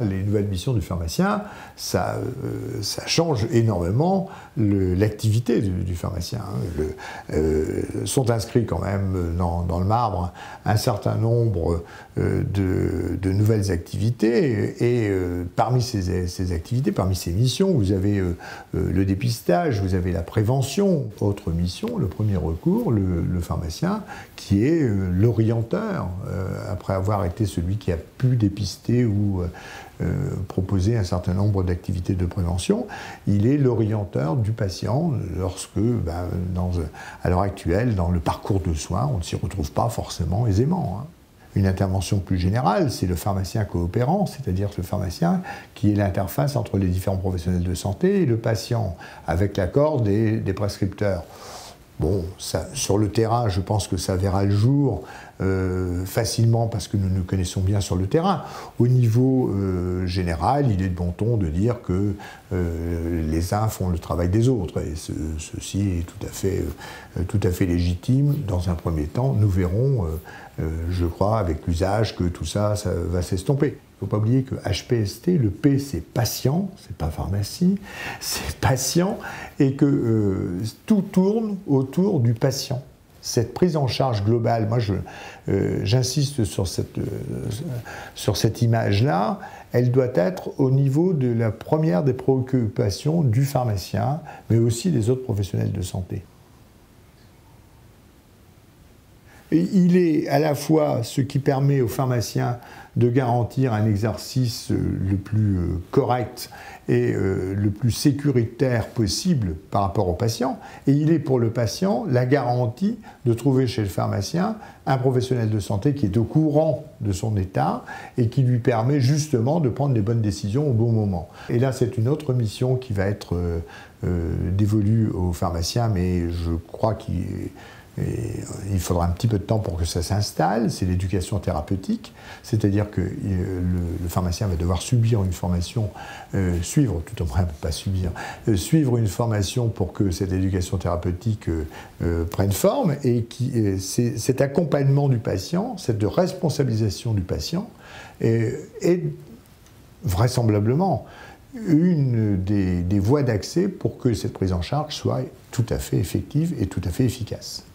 Les nouvelles missions du pharmacien, ça change énormément l'activité du pharmacien. Sont inscrits quand même dans le marbre un certain nombre de nouvelles activités, et parmi ces activités, parmi ces missions, vous avez le dépistage, vous avez la prévention. Autre mission, le premier recours, le pharmacien, qui est l'orienteur, après avoir été celui qui a pu dépister ou proposer un certain nombre d'activités de prévention. Il est l'orienteur du patient lorsque, à l'heure actuelle, dans le parcours de soins, on ne s'y retrouve pas forcément aisément. Une intervention plus générale, c'est le pharmacien coopérant, c'est-à-dire le pharmacien qui est l'interface entre les différents professionnels de santé et le patient, avec l'accord des prescripteurs. Bon, sur le terrain, je pense que ça verra le jour facilement parce que nous nous connaissons bien sur le terrain. Au niveau général, il est de bon ton de dire que les uns font le travail des autres, et ceci est tout à fait légitime. Dans un premier temps, nous verrons, je crois, avec l'usage, que tout ça va s'estomper. Il ne faut pas oublier que HPST, le P c'est patient, c'est pas pharmacie, c'est patient, et que tout tourne autour du patient. Cette prise en charge globale, moi j'insiste sur cette image-là, elle doit être au niveau de la première des préoccupations du pharmacien, mais aussi des autres professionnels de santé. Et il est à la fois ce qui permet aux pharmaciens de garantir un exercice le plus correct et le plus sécuritaire possible par rapport au patient, et il est pour le patient la garantie de trouver chez le pharmacien un professionnel de santé qui est au courant de son état et qui lui permet justement de prendre les bonnes décisions au bon moment. Et là, c'est une autre mission qui va être dévolue aux pharmaciens, mais je crois il faudra un petit peu de temps pour que ça s'installe, c'est l'éducation thérapeutique, c'est-à-dire que le pharmacien va devoir subir une formation, suivre suivre une formation pour que cette éducation thérapeutique prenne forme, et cet accompagnement du patient, cette responsabilisation du patient est vraisemblablement une des voies d'accès pour que cette prise en charge soit tout à fait effective et tout à fait efficace.